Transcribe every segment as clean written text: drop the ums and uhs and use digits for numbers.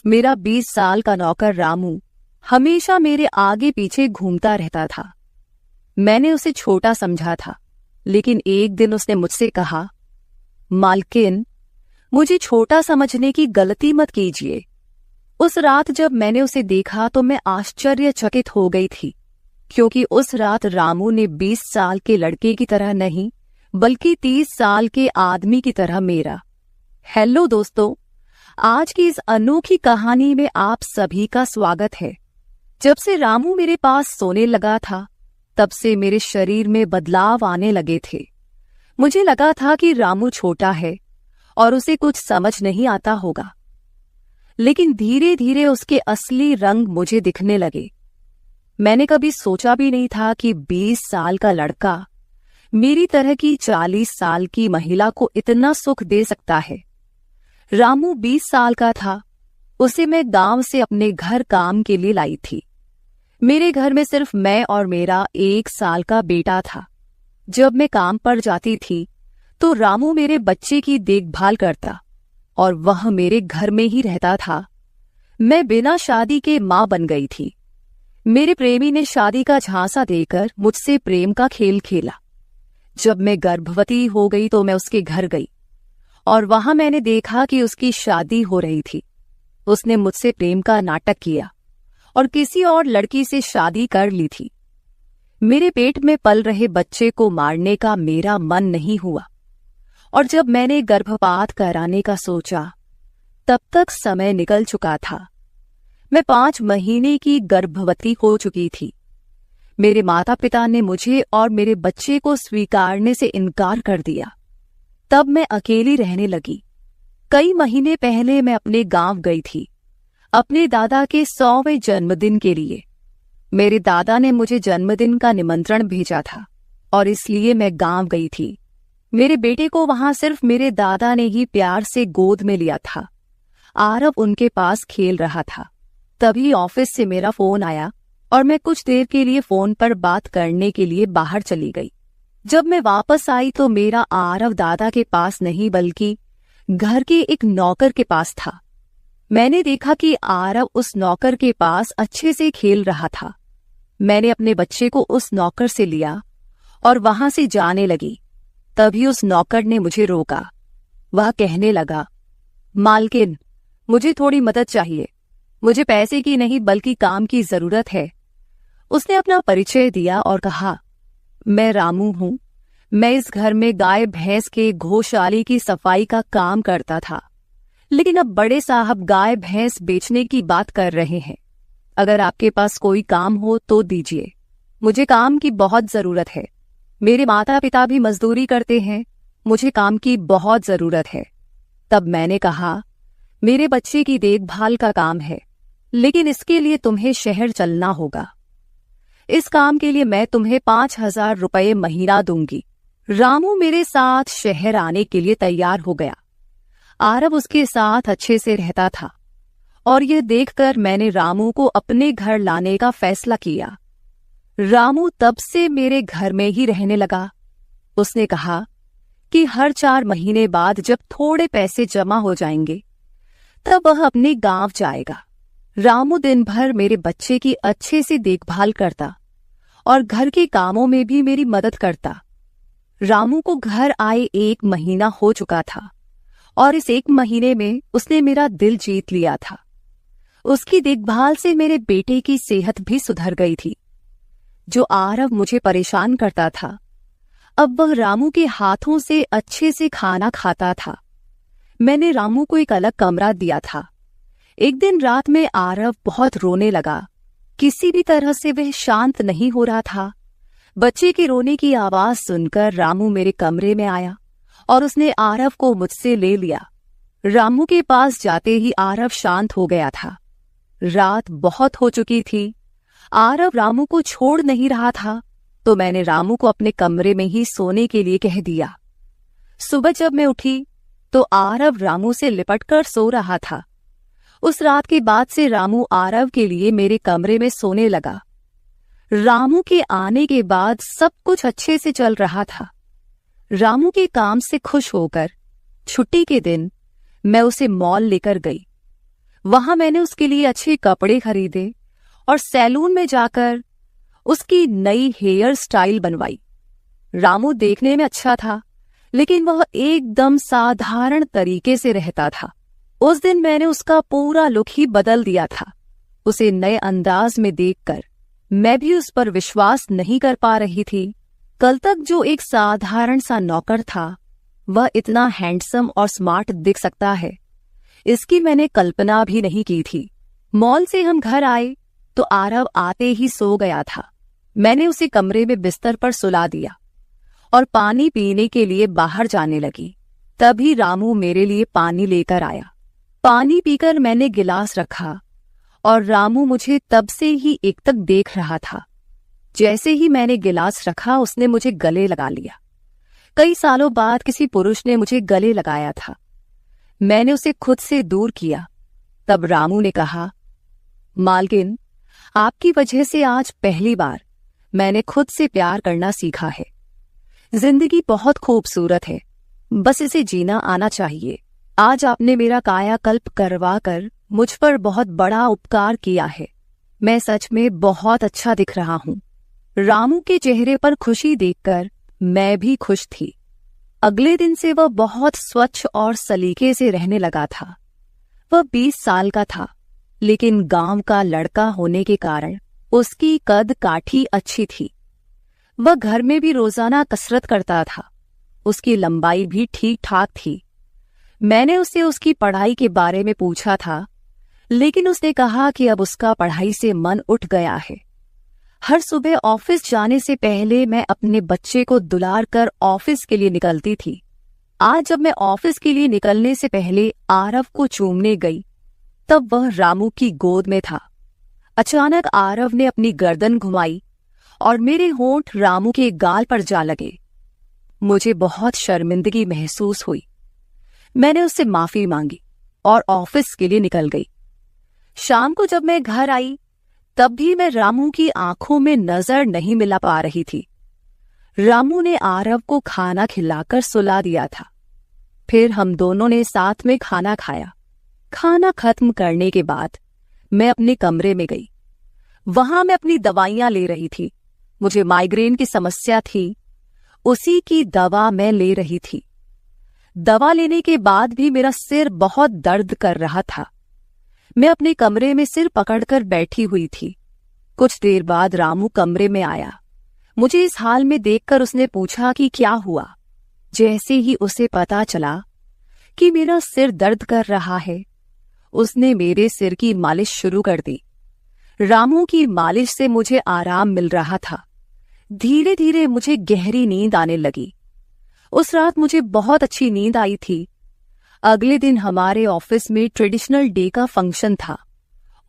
मेरा 20 साल का नौकर रामू हमेशा मेरे आगे पीछे घूमता रहता था। मैंने उसे छोटा समझा था, लेकिन एक दिन उसने मुझसे कहा, मालकिन, मुझे छोटा समझने की गलती मत कीजिए। उस रात जब मैंने उसे देखा तो मैं आश्चर्यचकित हो गई थी, क्योंकि उस रात रामू ने 20 साल के लड़के की तरह नहीं, बल्कि 30 साल के आदमी की तरह मेरा। हेलो दोस्तों, आज की इस अनोखी कहानी में आप सभी का स्वागत है। जब से रामू मेरे पास सोने लगा था, तब से मेरे शरीर में बदलाव आने लगे थे। मुझे लगा था कि रामू छोटा है और उसे कुछ समझ नहीं आता होगा, लेकिन धीरे धीरे उसके असली रंग मुझे दिखने लगे। मैंने कभी सोचा भी नहीं था कि 20 साल का लड़का मेरी तरह की 40 साल की महिला को इतना सुख दे सकता है। रामू 20 साल का था। उसे मैं गांव से अपने घर काम के लिए लाई थी। मेरे घर में सिर्फ मैं और मेरा 1 साल का बेटा था। जब मैं काम पर जाती थी तो रामू मेरे बच्चे की देखभाल करता और वह मेरे घर में ही रहता था। मैं बिना शादी के मां बन गई थी। मेरे प्रेमी ने शादी का झांसा देकर मुझसे प्रेम का खेल खेला। जब मैं गर्भवती हो गई तो मैं उसके घर गई और वहां मैंने देखा कि उसकी शादी हो रही थी। उसने मुझसे प्रेम का नाटक किया और किसी और लड़की से शादी कर ली थी। मेरे पेट में पल रहे बच्चे को मारने का मेरा मन नहीं हुआ, और जब मैंने गर्भपात कराने का सोचा, तब तक समय निकल चुका था। मैं 5 महीने की गर्भवती हो चुकी थी। मेरे माता पिता ने मुझे और मेरे बच्चे को स्वीकारने से इनकार कर दिया। तब मैं अकेली रहने लगी। कई महीने पहले मैं अपने गांव गई थी, अपने दादा के 100वें जन्मदिन के लिए। मेरे दादा ने मुझे जन्मदिन का निमंत्रण भेजा था और इसलिए मैं गांव गई थी। मेरे बेटे को वहां सिर्फ मेरे दादा ने ही प्यार से गोद में लिया था। आरव उनके पास खेल रहा था। तभी ऑफिस से मेरा फोन आया और मैं कुछ देर के लिए फोन पर बात करने के लिए बाहर चली गई। जब मैं वापस आई तो मेरा आरव दादा के पास नहीं, बल्कि घर के एक नौकर के पास था। मैंने देखा कि आरव उस नौकर के पास अच्छे से खेल रहा था। मैंने अपने बच्चे को उस नौकर से लिया और वहां से जाने लगी। तभी उस नौकर ने मुझे रोका। वह कहने लगा, मालकिन, मुझे थोड़ी मदद चाहिए। मुझे पैसे की नहीं बल्कि काम की जरूरत है। उसने अपना परिचय दिया और कहा, मैं रामू हूं। मैं इस घर में गाय भैंस के गौशाले की सफाई का काम करता था, लेकिन अब बड़े साहब गाय भैंस बेचने की बात कर रहे हैं। अगर आपके पास कोई काम हो तो दीजिए। मुझे काम की बहुत जरूरत है। मेरे माता पिता भी मजदूरी करते हैं। मुझे काम की बहुत जरूरत है। तब मैंने कहा, मेरे बच्चे की देखभाल का काम है, लेकिन इसके लिए तुम्हें शहर चलना होगा। इस काम के लिए मैं तुम्हें 5,000 रुपये महीना दूंगी। रामू मेरे साथ शहर आने के लिए तैयार हो गया। आरव उसके साथ अच्छे से रहता था और यह देखकर मैंने रामू को अपने घर लाने का फैसला किया। रामू तब से मेरे घर में ही रहने लगा। उसने कहा कि हर 4 महीने बाद जब थोड़े पैसे जमा हो जाएंगे, तब वह अपने गांव जाएगा। रामू दिन भर मेरे बच्चे की अच्छे से देखभाल करता और घर के कामों में भी मेरी मदद करता। रामू को घर आए 1 महीना हो चुका था और इस 1 महीने में उसने मेरा दिल जीत लिया था। उसकी देखभाल से मेरे बेटे की सेहत भी सुधर गई थी। जो आरव मुझे परेशान करता था, अब वह रामू के हाथों से अच्छे से खाना खाता था। मैंने रामू को एक अलग कमरा दिया था। एक दिन रात में आरव बहुत रोने लगा। किसी भी तरह से वह शांत नहीं हो रहा था। बच्चे के रोने की आवाज सुनकर रामू मेरे कमरे में आया और उसने आरव को मुझसे ले लिया। रामू के पास जाते ही आरव शांत हो गया था। रात बहुत हो चुकी थी। आरव रामू को छोड़ नहीं रहा था, तो मैंने रामू को अपने कमरे में ही सोने के लिए कह दिया। सुबह जब मैं उठी तो आरव रामू से लिपटकर सो रहा था। उस रात के बाद से रामू आरव के लिए मेरे कमरे में सोने लगा। रामू के आने के बाद सब कुछ अच्छे से चल रहा था। रामू के काम से खुश होकर छुट्टी के दिन मैं उसे मॉल लेकर गई। वहां मैंने उसके लिए अच्छे कपड़े खरीदे और सैलून में जाकर उसकी नई हेयर स्टाइल बनवाई। रामू देखने में अच्छा था, लेकिन वह एकदम साधारण तरीके से रहता था। उस दिन मैंने उसका पूरा लुक ही बदल दिया था। उसे नए अंदाज में देखकर मैं भी उस पर विश्वास नहीं कर पा रही थी। कल तक जो एक साधारण सा नौकर था, वह इतना हैंडसम और स्मार्ट दिख सकता है, इसकी मैंने कल्पना भी नहीं की थी। मॉल से हम घर आए तो आरव आते ही सो गया था। मैंने उसे कमरे में बिस्तर पर सुला दिया और पानी पीने के लिए बाहर जाने लगी। तभी रामू मेरे लिए पानी लेकर आया। पानी पीकर मैंने गिलास रखा और रामू मुझे तब से ही एकटक देख रहा था। जैसे ही मैंने गिलास रखा, उसने मुझे गले लगा लिया। कई सालों बाद किसी पुरुष ने मुझे गले लगाया था। मैंने उसे खुद से दूर किया। तब रामू ने कहा, मालकिन, आपकी वजह से आज पहली बार मैंने खुद से प्यार करना सीखा है। जिंदगी बहुत खूबसूरत है, बस इसे जीना आना चाहिए। आज आपने मेरा कायाकल्प करवा कर मुझ पर बहुत बड़ा उपकार किया है। मैं सच में बहुत अच्छा दिख रहा हूँ। रामू के चेहरे पर खुशी देखकर मैं भी खुश थी। अगले दिन से वह बहुत स्वच्छ और सलीके से रहने लगा था। वह 20 साल का था, लेकिन गांव का लड़का होने के कारण उसकी कद काठी अच्छी थी। वह घर में भी रोजाना कसरत करता था। उसकी लंबाई भी ठीक ठाक थी। मैंने उससे उसकी पढ़ाई के बारे में पूछा था, लेकिन उसने कहा कि अब उसका पढ़ाई से मन उठ गया है। हर सुबह ऑफिस जाने से पहले मैं अपने बच्चे को दुलार कर ऑफिस के लिए निकलती थी। आज जब मैं ऑफिस के लिए निकलने से पहले आरव को चूमने गई, तब वह रामू की गोद में था। अचानक आरव ने अपनी गर्दन घुमाई और मेरे होंठ रामू के गाल पर जा लगे। मुझे बहुत शर्मिंदगी महसूस हुई। मैंने उससे माफी मांगी और ऑफिस के लिए निकल गई। शाम को जब मैं घर आई, तब भी मैं रामू की आंखों में नजर नहीं मिला पा रही थी। रामू ने आरव को खाना खिलाकर सुला दिया था। फिर हम दोनों ने साथ में खाना खाया। खाना खत्म करने के बाद मैं अपने कमरे में गई। वहां मैं अपनी दवाइयां ले रही थी। मुझे माइग्रेन की समस्या थी, उसी की दवा मैं ले रही थी। दवा लेने के बाद भी मेरा सिर बहुत दर्द कर रहा था। मैं अपने कमरे में सिर पकड़कर बैठी हुई थी। कुछ देर बाद रामू कमरे में आया। मुझे इस हाल में देखकर उसने पूछा कि क्या हुआ। जैसे ही उसे पता चला कि मेरा सिर दर्द कर रहा है, उसने मेरे सिर की मालिश शुरू कर दी। रामू की मालिश से मुझे आराम मिल रहा था। धीरे धीरे मुझे गहरी नींद आने लगी। उस रात मुझे बहुत अच्छी नींद आई थी। अगले दिन हमारे ऑफिस में ट्रेडिशनल डे का फंक्शन था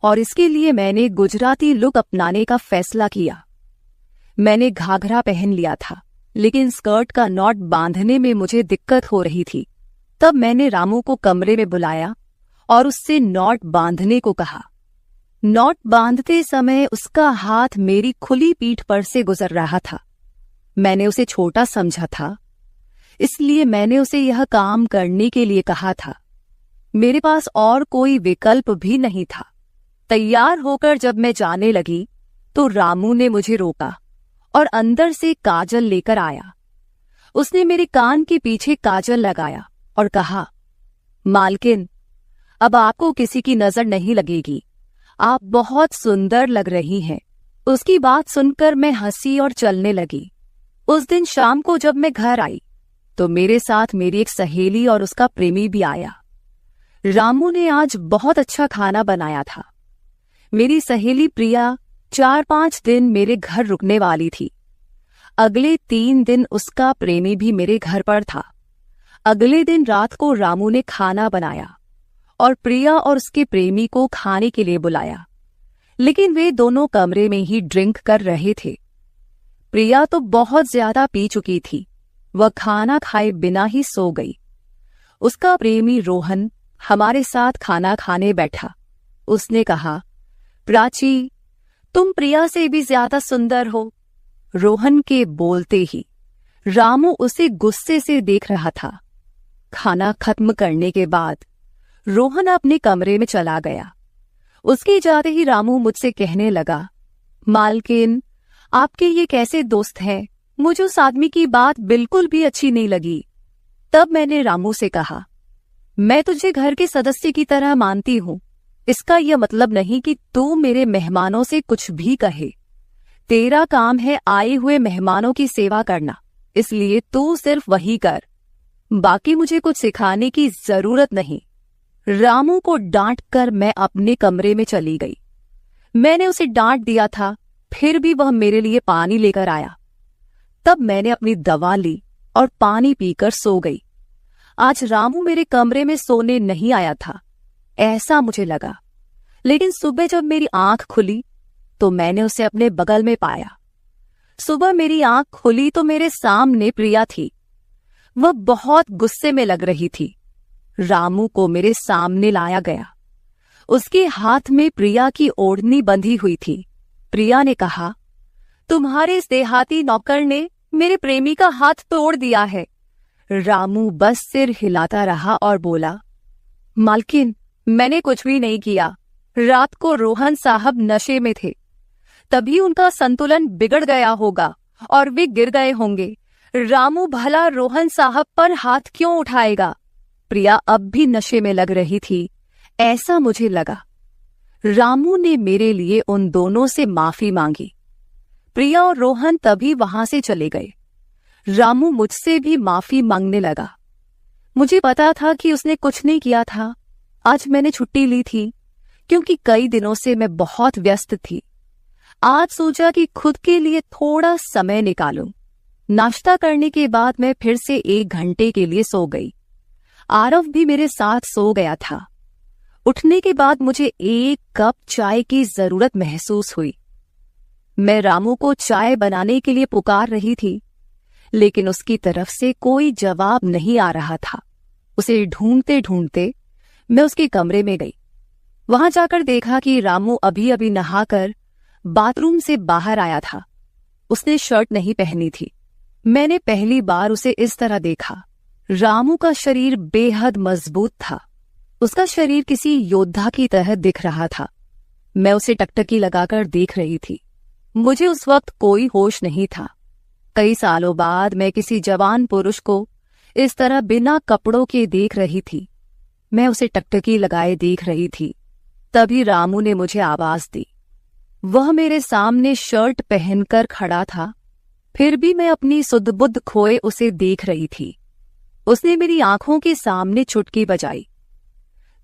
और इसके लिए मैंने गुजराती लुक अपनाने का फैसला किया। मैंने घाघरा पहन लिया था, लेकिन स्कर्ट का नॉट बांधने में मुझे दिक्कत हो रही थी। तब मैंने रामू को कमरे में बुलाया और उससे नॉट बांधने को कहा। नॉट बांधते समय उसका हाथ मेरी खुली पीठ पर से गुजर रहा था। मैंने उसे छोटा समझा था, इसलिए मैंने उसे यह काम करने के लिए कहा था। मेरे पास और कोई विकल्प भी नहीं था। तैयार होकर जब मैं जाने लगी तो रामू ने मुझे रोका और अंदर से काजल लेकर आया। उसने मेरे कान के पीछे काजल लगाया और कहा, मालकिन, अब आपको किसी की नजर नहीं लगेगी। आप बहुत सुंदर लग रही हैं। उसकी बात सुनकर मैं हंसी और चलने लगी। उस दिन शाम को जब मैं घर आई तो मेरे साथ मेरी एक सहेली और उसका प्रेमी भी आया। रामू ने आज बहुत अच्छा खाना बनाया था। मेरी सहेली प्रिया 4-5 दिन मेरे घर रुकने वाली थी। अगले 3 दिन उसका प्रेमी भी मेरे घर पर था। अगले दिन रात को रामू ने खाना बनाया और प्रिया और उसके प्रेमी को खाने के लिए बुलाया, लेकिन वे दोनों कमरे में ही ड्रिंक कर रहे थे। प्रिया तो बहुत ज्यादा पी चुकी थी। वह खाना खाए बिना ही सो गई। उसका प्रेमी रोहन हमारे साथ खाना खाने बैठा। उसने कहा, प्राची, तुम प्रिया से भी ज्यादा सुंदर हो। रोहन के बोलते ही रामू उसे गुस्से से देख रहा था। खाना खत्म करने के बाद रोहन अपने कमरे में चला गया। उसके जाते ही रामू मुझसे कहने लगा, मालकिन, आपके ये कैसे दोस्त हैं? मुझे उस आदमी की बात बिल्कुल भी अच्छी नहीं लगी। तब मैंने रामू से कहा, मैं तुझे घर के सदस्य की तरह मानती हूँ। इसका यह मतलब नहीं कि तू मेरे मेहमानों से कुछ भी कहे। तेरा काम है आए हुए मेहमानों की सेवा करना, इसलिए तू सिर्फ वही कर। बाकी मुझे कुछ सिखाने की जरूरत नहीं। रामू को डांट कर मैं अपने कमरे में चली गई। मैंने उसे डांट दिया था, फिर भी वह मेरे लिए पानी लेकर आया। तब मैंने अपनी दवा ली और पानी पीकर सो गई। आज रामू मेरे कमरे में सोने नहीं आया था, ऐसा मुझे लगा। लेकिन सुबह जब मेरी आंख खुली तो मैंने उसे अपने बगल में पाया। सुबह मेरी आंख खुली तो मेरे सामने प्रिया थी। वह बहुत गुस्से में लग रही थी। रामू को मेरे सामने लाया गया। उसके हाथ में प्रिया की ओढ़नी बंधी हुई थी। प्रिया ने कहा, तुम्हारे इस देहाती नौकर ने मेरे प्रेमी का हाथ तोड़ दिया है। रामू बस सिर हिलाता रहा और बोला, मालकिन, मैंने कुछ भी नहीं किया। रात को रोहन साहब नशे में थे, तभी उनका संतुलन बिगड़ गया होगा और वे गिर गए होंगे। रामू भला रोहन साहब पर हाथ क्यों उठाएगा? प्रिया अब भी नशे में लग रही थी, ऐसा मुझे लगा। रामू ने मेरे लिए उन दोनों से माफी मांगी। प्रिया और रोहन तभी वहां से चले गए। रामू मुझसे भी माफी मांगने लगा। मुझे पता था कि उसने कुछ नहीं किया था। आज मैंने छुट्टी ली थी क्योंकि कई दिनों से मैं बहुत व्यस्त थी। आज सोचा कि खुद के लिए थोड़ा समय निकालूं। नाश्ता करने के बाद मैं फिर से 1 घंटे के लिए सो गई। आरव भी मेरे साथ सो गया था। उठने के बाद मुझे 1 कप चाय की जरूरत महसूस हुई। मैं रामू को चाय बनाने के लिए पुकार रही थी, लेकिन उसकी तरफ से कोई जवाब नहीं आ रहा था। उसे ढूंढते ढूंढते मैं उसके कमरे में गई। वहां जाकर देखा कि रामू अभी अभी नहाकर बाथरूम से बाहर आया था। उसने शर्ट नहीं पहनी थी। मैंने पहली बार उसे इस तरह देखा। रामू का शरीर बेहद मजबूत था। उसका शरीर किसी योद्धा की तरह दिख रहा था। मैं उसे टकटकी लगाकर देख रही थी। मुझे उस वक्त कोई होश नहीं था। कई सालों बाद मैं किसी जवान पुरुष को इस तरह बिना कपड़ों के देख रही थी। मैं उसे टकटकी लगाए देख रही थी। तभी रामू ने मुझे आवाज दी। वह मेरे सामने शर्ट पहनकर खड़ा था, फिर भी मैं अपनी सुध-बुध खोए उसे देख रही थी। उसने मेरी आंखों के सामने चुटकी बजाई।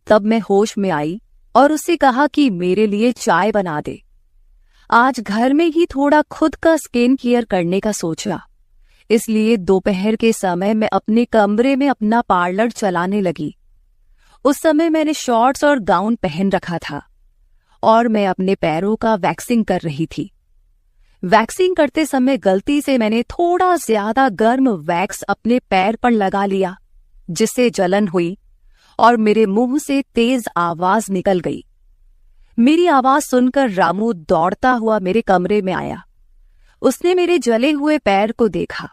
तब मैं होश में आई और उससे कहा कि मेरे लिए चाय बना दे। आज घर में ही थोड़ा खुद का स्किन केयर करने का सोचा, इसलिए दोपहर के समय मैं अपने कमरे में अपना पार्लर चलाने लगी। उस समय मैंने शॉर्ट्स और गाउन पहन रखा था और मैं अपने पैरों का वैक्सिंग कर रही थी। वैक्सिंग करते समय गलती से मैंने थोड़ा ज्यादा गर्म वैक्स अपने पैर पर लगा लिया, जिससे जलन हुई और मेरे मुंह से तेज आवाज निकल गई। मेरी आवाज सुनकर रामू दौड़ता हुआ मेरे कमरे में आया। उसने मेरे जले हुए पैर को देखा।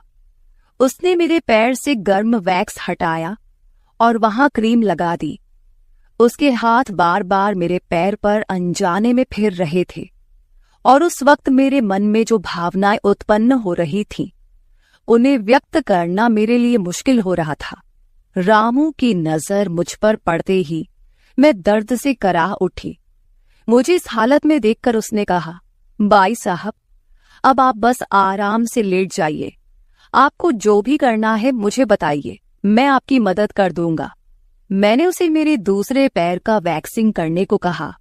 उसने मेरे पैर से गर्म वैक्स हटाया और वहां क्रीम लगा दी। उसके हाथ बार बार मेरे पैर पर अनजाने में फिर रहे थे और उस वक्त मेरे मन में जो भावनाएं उत्पन्न हो रही थीं, उन्हें व्यक्त करना मेरे लिए मुश्किल हो रहा था। रामू की नजर मुझ पर पड़ते ही मैं दर्द से कराह उठी। मुझे इस हालत में देखकर उसने कहा, बाई साहब, अब आप बस आराम से लेट जाइए। आपको जो भी करना है मुझे बताइए, मैं आपकी मदद कर दूंगा। मैंने उसे मेरे दूसरे पैर का वैक्सिंग करने को कहा।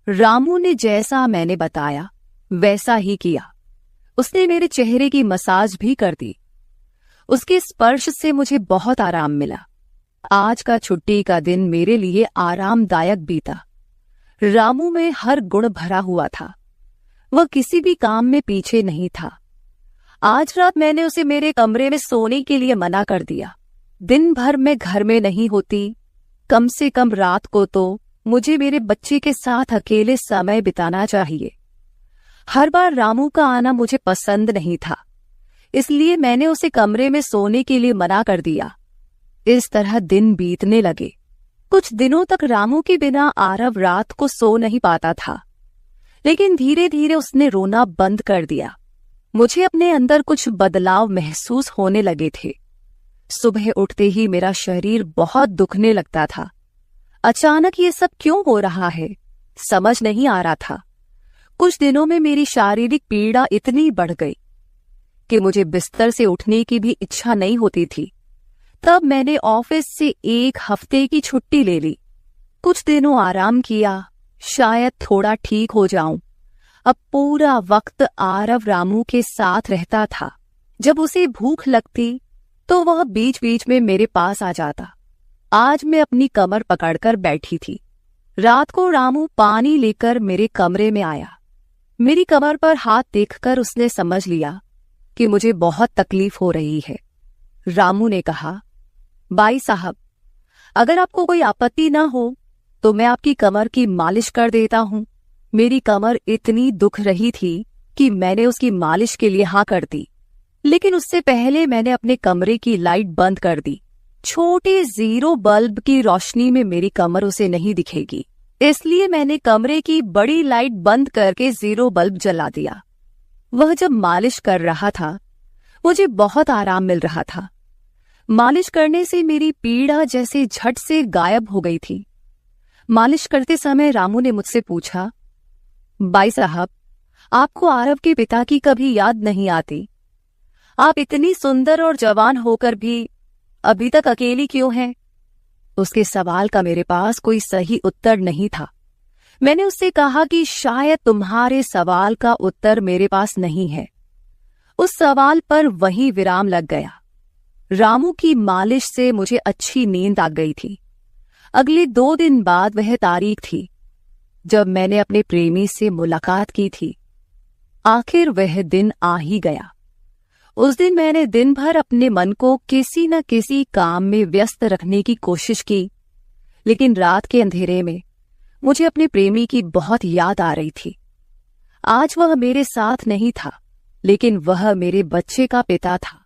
रामू ने जैसा मैंने बताया वैसा ही किया। उसने मेरे चेहरे की मसाज भी कर दी। उसके स्पर्श से मुझे बहुत आराम मिला। आज का छुट्टी का दिन मेरे लिए आरामदायक बीता। रामू में हर गुण भरा हुआ था। वह किसी भी काम में पीछे नहीं था। आज रात मैंने उसे मेरे कमरे में सोने के लिए मना कर दिया। दिन भर मैं घर में नहीं होती, कम से कम रात को तो मुझे मेरे बच्चे के साथ अकेले समय बिताना चाहिए। हर बार रामू का आना मुझे पसंद नहीं था, इसलिए मैंने उसे कमरे में सोने के लिए मना कर दिया। इस तरह दिन बीतने लगे। कुछ दिनों तक रामू के बिना आरव रात को सो नहीं पाता था, लेकिन धीरे धीरे उसने रोना बंद कर दिया। मुझे अपने अंदर कुछ बदलाव महसूस होने लगे थे। सुबह उठते ही मेरा शरीर बहुत दुखने लगता था। अचानक ये सब क्यों हो रहा है, समझ नहीं आ रहा था। कुछ दिनों में मेरी शारीरिक पीड़ा इतनी बढ़ गई कि मुझे बिस्तर से उठने की भी इच्छा नहीं होती थी। तब मैंने ऑफिस से 1 हफ्ते की छुट्टी ले ली। कुछ दिनों आराम किया, शायद थोड़ा ठीक हो जाऊं। अब पूरा वक्त आरव रामू के साथ रहता था। जब उसे भूख लगती तो वह बीच बीच में मेरे पास आ जाता। आज मैं अपनी कमर पकड़कर बैठी थी। रात को रामू पानी लेकर मेरे कमरे में आया। मेरी कमर पर हाथ देखकर उसने समझ लिया कि मुझे बहुत तकलीफ हो रही है। रामू ने कहा, भाई साहब, अगर आपको कोई आपत्ति ना हो तो मैं आपकी कमर की मालिश कर देता हूं। मेरी कमर इतनी दुख रही थी कि मैंने उसकी मालिश के लिए हाँ कर दी, लेकिन उससे पहले मैंने अपने कमरे की लाइट बंद कर दी। छोटे 0 बल्ब की रोशनी में मेरी कमर उसे नहीं दिखेगी, इसलिए मैंने कमरे की बड़ी लाइट बंद करके 0 बल्ब जला दिया। वह जब मालिश कर रहा था, मुझे बहुत आराम मिल रहा था। मालिश करने से मेरी पीड़ा जैसे झट से गायब हो गई थी। मालिश करते समय रामू ने मुझसे पूछा, भाई साहब, आपको आरव के पिता की कभी याद नहीं आती? आप इतनी सुंदर और जवान होकर भी अभी तक अकेली क्यों हैं? उसके सवाल का मेरे पास कोई सही उत्तर नहीं था। मैंने उससे कहा कि शायद तुम्हारे सवाल का उत्तर मेरे पास नहीं है। उस सवाल पर वहीं विराम लग गया। रामू की मालिश से मुझे अच्छी नींद आ गई थी। अगले 2 दिन बाद वह तारीख थी जब मैंने अपने प्रेमी से मुलाकात की थी। आखिर वह दिन आ ही गया। उस दिन मैंने दिन भर अपने मन को किसी न किसी काम में व्यस्त रखने की कोशिश की, लेकिन रात के अंधेरे में मुझे अपने प्रेमी की बहुत याद आ रही थी। आज वह मेरे साथ नहीं था, लेकिन वह मेरे बच्चे का पिता था।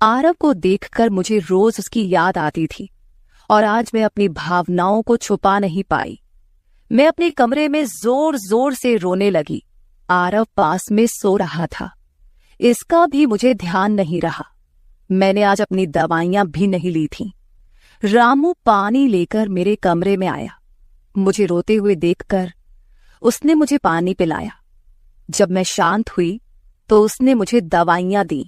आरव को देखकर मुझे रोज उसकी याद आती थी और आज मैं अपनी भावनाओं को छुपा नहीं पाई। मैं अपने कमरे में जोर जोर से रोने लगी। आरव पास में सो रहा था, इसका भी मुझे ध्यान नहीं रहा। मैंने आज अपनी दवाइयां भी नहीं ली थीं। रामू पानी लेकर मेरे कमरे में आया। मुझे रोते हुए देखकर उसने मुझे पानी पिलाया। जब मैं शांत हुई तो उसने मुझे दवाइयां दी।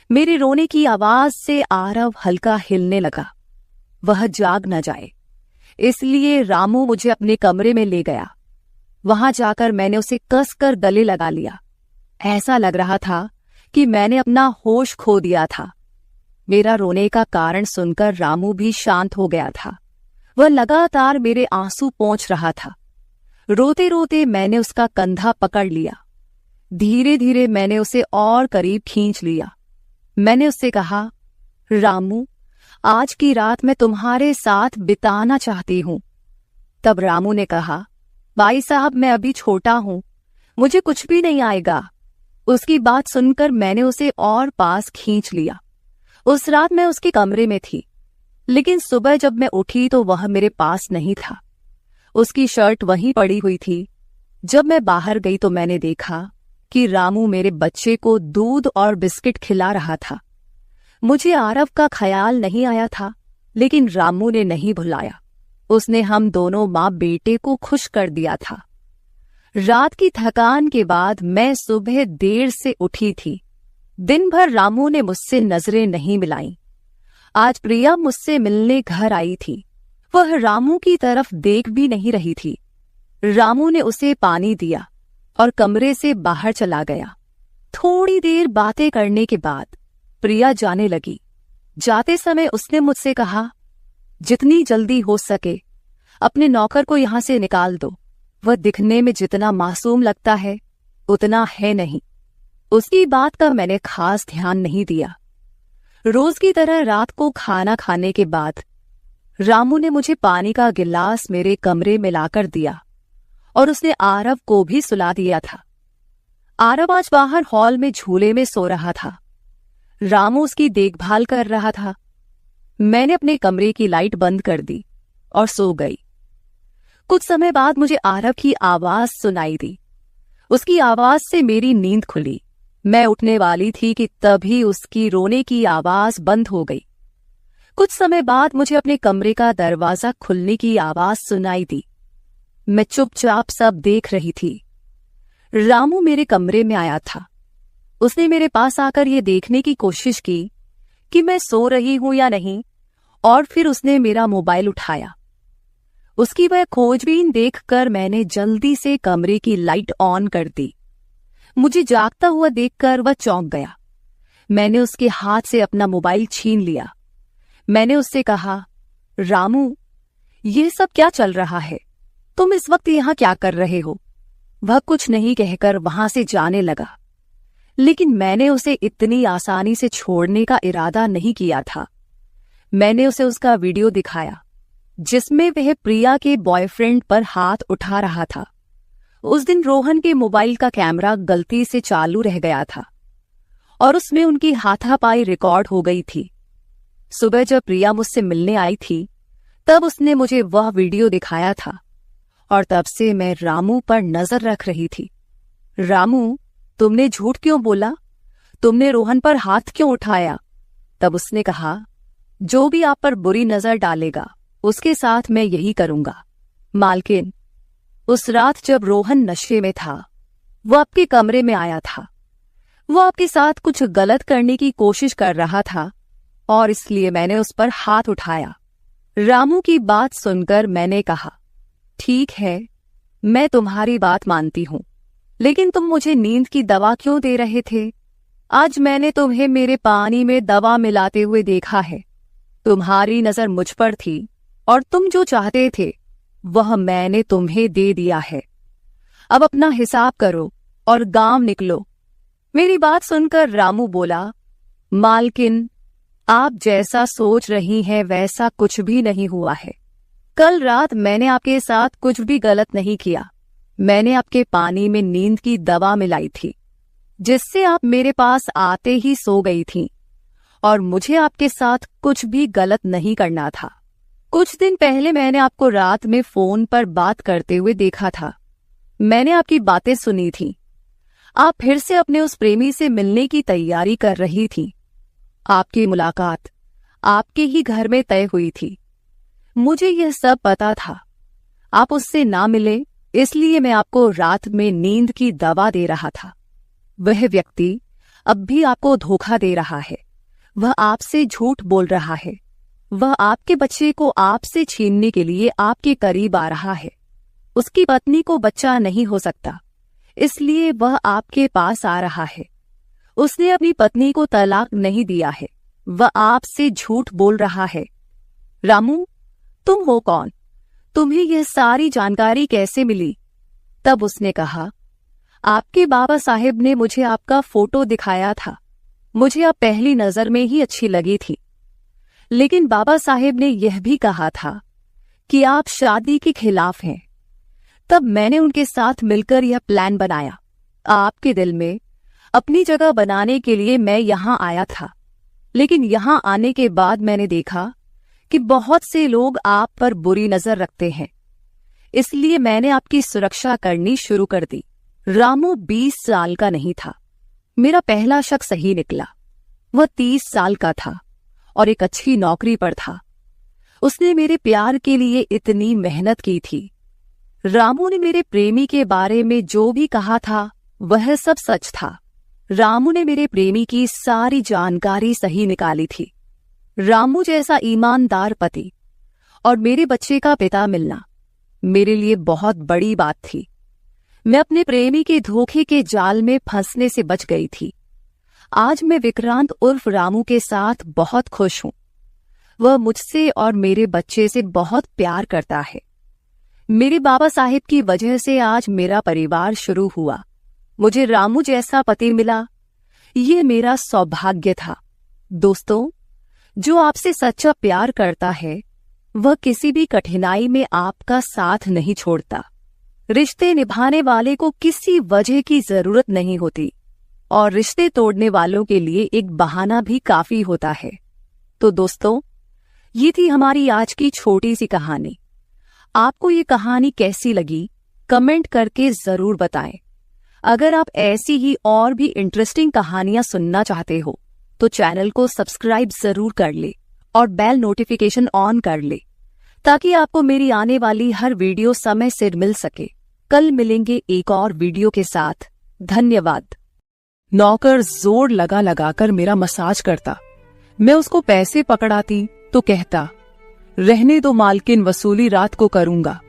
मेरे रोने की आवाज से आरव हल्का हिलने लगा। वह जाग न जाए, इसलिए रामू मुझे अपने कमरे में ले गया। वहां जाकर मैंने उसे कसकर गले लगा लिया। ऐसा लग रहा था कि मैंने अपना होश खो दिया था। मेरा रोने का कारण सुनकर रामू भी शांत हो गया था। वह लगातार मेरे आंसू पोंछ रहा था। रोते रोते मैंने उसका कंधा पकड़ लिया। धीरे धीरे मैंने उसे और करीब खींच लिया। मैंने उससे कहा, रामू, आज की रात मैं तुम्हारे साथ बिताना चाहती हूं। तब रामू ने कहा, भाई साहब, मैं अभी छोटा हूं, मुझे कुछ भी नहीं आएगा। उसकी बात सुनकर मैंने उसे और पास खींच लिया। उस रात मैं उसके कमरे में थी, लेकिन सुबह जब मैं उठी तो वह मेरे पास नहीं था। उसकी शर्ट वहीं पड़ी हुई थी। जब मैं बाहर गई तो मैंने देखा कि रामू मेरे बच्चे को दूध और बिस्किट खिला रहा था। मुझे आरव का ख्याल नहीं आया था, लेकिन रामू ने नहीं भुलाया। उसने हम दोनों माँ बेटे को खुश कर दिया था। रात की थकान के बाद मैं सुबह देर से उठी थी। दिन भर रामू ने मुझसे नजरें नहीं मिलाईं। आज प्रिया मुझसे मिलने घर आई थी। वह रामू की तरफ देख भी नहीं रही थी। रामू ने उसे पानी दिया और कमरे से बाहर चला गया। थोड़ी देर बातें करने के बाद प्रिया जाने लगी। जाते समय उसने मुझसे कहा, जितनी जल्दी हो सके अपने नौकर को यहां से निकाल दो। वह दिखने में जितना मासूम लगता है उतना है नहीं। उसकी बात का मैंने खास ध्यान नहीं दिया। रोज की तरह रात को खाना खाने के बाद रामू ने मुझे पानी का गिलास मेरे कमरे में लाकर दिया और उसने आरव को भी सुला दिया था। आरव आज बाहर हॉल में झूले में सो रहा था। रामू उसकी देखभाल कर रहा था। मैंने अपने कमरे की लाइट बंद कर दी। और सो गई। कुछ समय बाद मुझे आरव की आवाज सुनाई दी। उसकी आवाज से मेरी नींद खुली। मैं उठने वाली थी कि तभी उसकी रोने की आवाज बंद हो गई। कुछ समय बाद मुझे अपने कमरे का दरवाजा खुलने की आवाज सुनाई दी। मैं चुपचाप सब देख रही थी। रामू मेरे कमरे में आया था। उसने मेरे पास आकर ये देखने की कोशिश की कि मैं सो रही हूं या नहीं, और फिर उसने मेरा मोबाइल उठाया। उसकी वह खोजबीन देखकर मैंने जल्दी से कमरे की लाइट ऑन कर दी। मुझे जागता हुआ देखकर वह चौंक गया। मैंने उसके हाथ से अपना मोबाइल छीन लिया। मैंने उससे कहा, रामू, ये सब क्या चल रहा है? तुम इस वक्त यहां क्या कर रहे हो? वह कुछ नहीं कहकर वहां से जाने लगा, लेकिन मैंने उसे इतनी आसानी से छोड़ने का इरादा नहीं किया था। मैंने उसे उसका वीडियो दिखाया जिसमें वह प्रिया के बॉयफ्रेंड पर हाथ उठा रहा था। उस दिन रोहन के मोबाइल का कैमरा गलती से चालू रह गया था और उसमें उनकी हाथापाई रिकॉर्ड हो गई थी। सुबह जब प्रिया मुझसे मिलने आई थी तब उसने मुझे वह वीडियो दिखाया था और तब से मैं रामू पर नजर रख रही थी। रामू, तुमने झूठ क्यों बोला? तुमने रोहन पर हाथ क्यों उठाया? तब उसने कहा, जो भी आप पर बुरी नजर डालेगा उसके साथ मैं यही करूंगा। मालकिन, उस रात जब रोहन नशे में था वो आपके कमरे में आया था। वो आपके साथ कुछ गलत करने की कोशिश कर रहा था और इसलिए मैंने उस पर हाथ उठाया। रामू की बात सुनकर मैंने कहा, ठीक है, मैं तुम्हारी बात मानती हूं, लेकिन तुम मुझे नींद की दवा क्यों दे रहे थे? आज मैंने तुम्हें मेरे पानी में दवा मिलाते हुए देखा है। तुम्हारी नजर मुझ पर थी और तुम जो चाहते थे वह मैंने तुम्हें दे दिया है। अब अपना हिसाब करो और गांव निकलो। मेरी बात सुनकर रामू बोला, मालकिन, आप जैसा सोच रही हैं वैसा कुछ भी नहीं हुआ है। कल रात मैंने आपके साथ कुछ भी गलत नहीं किया। मैंने आपके पानी में नींद की दवा मिलाई थी जिससे आप मेरे पास आते ही सो गई थीं और मुझे आपके साथ कुछ भी गलत नहीं करना था। कुछ दिन पहले मैंने आपको रात में फोन पर बात करते हुए देखा था। मैंने आपकी बातें सुनी थी। आप फिर से अपने उस प्रेमी से मिलने की तैयारी कर रही थी। आपकी मुलाकात आपके ही घर में तय हुई थी। मुझे यह सब पता था। आप उससे ना मिले इसलिए मैं आपको रात में नींद की दवा दे रहा था। वह व्यक्ति अब भी आपको धोखा दे रहा है। वह आपसे झूठ बोल रहा है। वह आपके बच्चे को आपसे छीनने के लिए आपके करीब आ रहा है। उसकी पत्नी को बच्चा नहीं हो सकता, इसलिए वह आपके पास आ रहा है। उसने अपनी पत्नी को तलाक नहीं दिया है। वह आपसे झूठ बोल रहा है। रामू, तुम हो कौन? तुम्हें यह सारी जानकारी कैसे मिली? तब उसने कहा, आपके बाबा साहेब ने मुझे आपका फोटो दिखाया था। मुझे आप पहली नजर में ही अच्छी लगी थी, लेकिन बाबा साहेब ने यह भी कहा था कि आप शादी के खिलाफ हैं। तब मैंने उनके साथ मिलकर यह प्लान बनाया। आपके दिल में अपनी जगह बनाने के लिए मैं यहां आया था, लेकिन यहां आने के बाद मैंने देखा कि बहुत से लोग आप पर बुरी नजर रखते हैं, इसलिए मैंने आपकी सुरक्षा करनी शुरू कर दी। रामू 20 साल का नहीं था। मेरा पहला शक सही निकला। वह 30 साल का था और एक अच्छी नौकरी पर था। उसने मेरे प्यार के लिए इतनी मेहनत की थी। रामू ने मेरे प्रेमी के बारे में जो भी कहा था वह सब सच था। रामू ने मेरे प्रेमी की सारी जानकारी सही निकाली थी। रामू जैसा ईमानदार पति और मेरे बच्चे का पिता मिलना मेरे लिए बहुत बड़ी बात थी। मैं अपने प्रेमी के धोखे के जाल में फंसने से बच गई थी। आज मैं विक्रांत उर्फ रामू के साथ बहुत खुश हूं। वह मुझसे और मेरे बच्चे से बहुत प्यार करता है। मेरे बाबा साहेब की वजह से आज मेरा परिवार शुरू हुआ। मुझे रामू जैसा पति मिला, ये मेरा सौभाग्य था। दोस्तों, जो आपसे सच्चा प्यार करता है वह किसी भी कठिनाई में आपका साथ नहीं छोड़ता। रिश्ते निभाने वाले को किसी वजह की जरूरत नहीं होती और रिश्ते तोड़ने वालों के लिए एक बहाना भी काफी होता है। तो दोस्तों, ये थी हमारी आज की छोटी सी कहानी। आपको ये कहानी कैसी लगी कमेंट करके जरूर बताएं। अगर आप ऐसी ही और भी इंटरेस्टिंग कहानियां सुनना चाहते हो तो चैनल को सब्सक्राइब जरूर कर ले और बेल नोटिफिकेशन ऑन कर ले ताकि आपको मेरी आने वाली हर वीडियो समय से मिल सके। कल मिलेंगे एक और वीडियो के साथ। धन्यवाद। नौकर जोर लगा लगाकर मेरा मसाज करता। मैं उसको पैसे पकड़ाती तो कहता, रहने दो मालकिन, वसूली रात को करूंगा।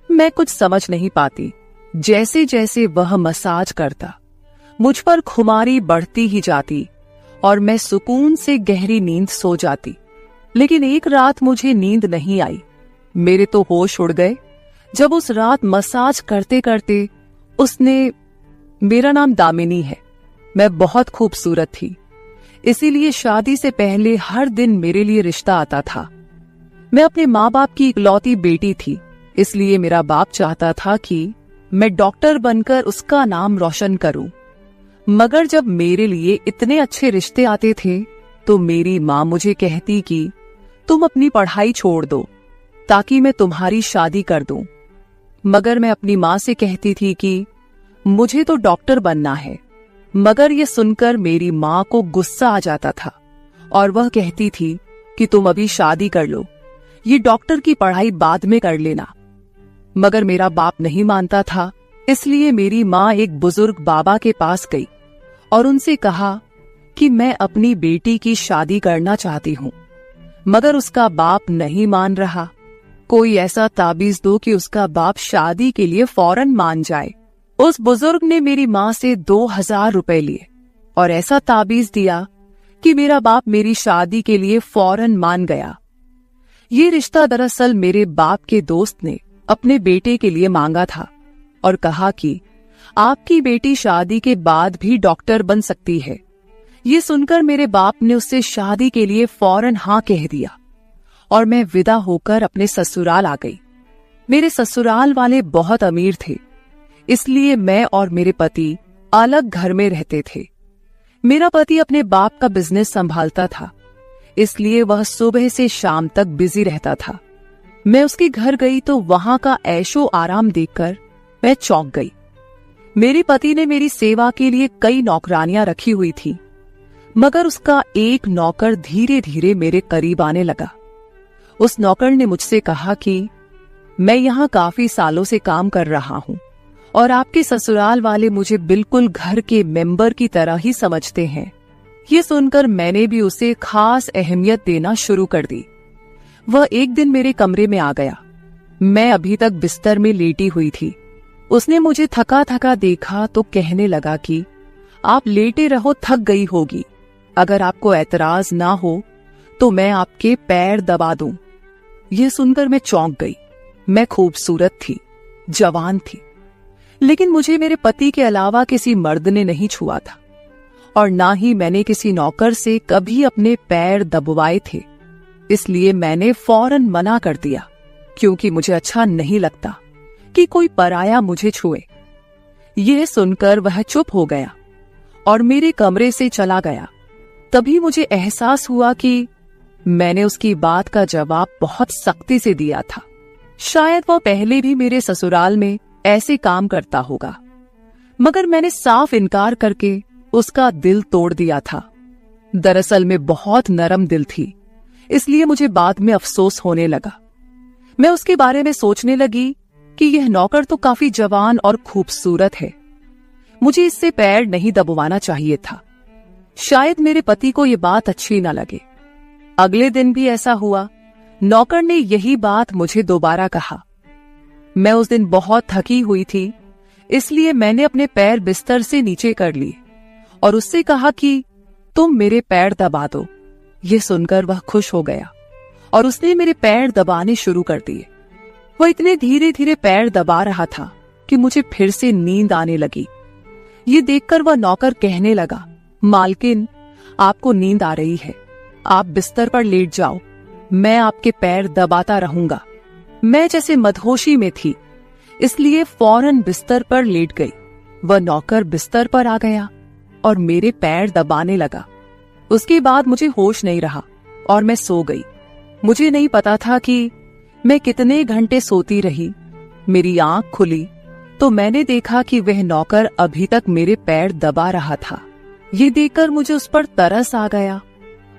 मैं कुछ समझ नहीं पाती। जैसे जैसे वह मसाज करता मुझ पर खुमारी बढ़ती ही जाती और मैं सुकून से गहरी नींद सो जाती। लेकिन एक रात मुझे नींद नहीं आई। मेरे तो होश उड़ गए जब उस रात मसाज करते करते उसने, मेरा नाम दामिनी है, मैं बहुत खूबसूरत थी, इसीलिए शादी से पहले हर दिन मेरे लिए रिश्ता आता था। मैं अपने माँ बाप की इकलौती बेटी थी, इसलिए मेरा बाप चाहता था कि मैं डॉक्टर बनकर उसका नाम रोशन करूं। मगर जब मेरे लिए इतने अच्छे रिश्ते आते थे तो मेरी माँ मुझे कहती कि तुम अपनी पढ़ाई छोड़ दो ताकि मैं तुम्हारी शादी कर दूं। मगर मैं अपनी माँ से कहती थी कि मुझे तो डॉक्टर बनना है। मगर ये सुनकर मेरी माँ को गुस्सा आ जाता था और वह कहती थी कि तुम अभी शादी कर लो, ये डॉक्टर की पढ़ाई बाद में कर लेना। मगर मेरा बाप नहीं मानता था, इसलिए मेरी माँ एक बुजुर्ग बाबा के पास गई और उनसे कहा कि मैं अपनी बेटी की शादी करना चाहती हूँ। मगर उसका बाप नहीं मान रहा। कोई ऐसा ताबीज दो कि उसका बाप शादी के लिए फौरन मान जाए। उस बुजुर्ग ने मेरी माँ से 2000 रुपए लिए और ऐसा ताबीज दिया कि मेरा बाप मेरी शादी के लिए फौरन मान गया। ये रिश्ता दरअसल मेरे बाप के दोस्त ने अपने बेटे के लिए मांगा था और कहा कि आपकी बेटी शादी के बाद भी डॉक्टर बन सकती है। ये सुनकर मेरे बाप ने उससे शादी के लिए फौरन हाँ कह दिया और मैं विदा होकर अपने ससुराल आ गई। मेरे ससुराल वाले बहुत अमीर थे, इसलिए मैं और मेरे पति अलग घर में रहते थे। मेरा पति अपने बाप का बिजनेस संभालता था, इसलिए वह सुबह से शाम तक बिजी रहता था। मैं उसके घर गई तो वहां का ऐशो आराम देखकर मैं चौंक गई। मेरे पति ने मेरी सेवा के लिए कई नौकरानियां रखी हुई थी, मगर उसका एक नौकर धीरे धीरे मेरे करीब आने लगा। उस नौकर ने मुझसे कहा कि मैं यहाँ काफी सालों से काम कर रहा हूँ और आपके ससुराल वाले मुझे बिल्कुल घर के मेंबर की तरह ही समझते हैं। ये सुनकर मैंने भी उसे खास अहमियत देना शुरू कर दी। वह एक दिन मेरे कमरे में आ गया। मैं अभी तक बिस्तर में लेटी हुई थी। उसने मुझे थका थका देखा तो कहने लगा कि आप लेटे रहो, थक गई होगी। अगर आपको एतराज ना हो तो मैं आपके पैर दबा दूं। यह सुनकर मैं चौंक गई। मैं खूबसूरत थी, जवान थी, लेकिन मुझे मेरे पति के अलावा किसी मर्द ने नहीं छुआ था और ना ही मैंने किसी नौकर से कभी अपने पैर दबवाए थे। इसलिए मैंने फौरन मना कर दिया, क्योंकि मुझे अच्छा नहीं लगता कि कोई पराया मुझे छुए। यह सुनकर वह चुप हो गया और मेरे कमरे से चला गया। तभी मुझे एहसास हुआ कि मैंने उसकी बात का जवाब बहुत सख्ती से दिया था। शायद वह पहले भी मेरे ससुराल में ऐसे काम करता होगा, मगर मैंने साफ इनकार करके उसका दिल तोड़ दिया था। दरअसल मैं बहुत नरम दिल थी, इसलिए मुझे बाद में अफसोस होने लगा। मैं उसके बारे में सोचने लगी कि यह नौकर तो काफी जवान और खूबसूरत है, मुझे इससे पैर नहीं दबवाना चाहिए था। शायद मेरे पति को यह बात अच्छी न लगे। अगले दिन भी ऐसा हुआ। नौकर ने यही बात मुझे दोबारा कहा। मैं उस दिन बहुत थकी हुई थी, इसलिए मैंने अपने पैर बिस्तर से नीचे कर लिए और उससे कहा कि तुम मेरे पैर दबा दो। ये सुनकर वह खुश हो गया और उसने मेरे पैर दबाने शुरू कर दिए। वह इतने धीरे धीरे पैर दबा रहा था कि मुझे फिर से नींद आने लगी। ये देखकर वह नौकर कहने लगा, मालकिन, आपको नींद आ रही है, आप बिस्तर पर लेट जाओ, मैं आपके पैर दबाता रहूंगा। मैं जैसे मदहोशी में थी, इसलिए फौरन बिस्तर पर लेट गई। वह नौकर बिस्तर पर आ गया और मेरे पैर दबाने लगा। उसके बाद मुझे होश नहीं रहा और मैं सो गई। मुझे नहीं पता था कि मैं कितने घंटे सोती रही। मेरी आंख खुली तो मैंने देखा कि वह नौकर अभी तक मेरे पैर दबा रहा था। ये देखकर मुझे उस पर तरस आ गया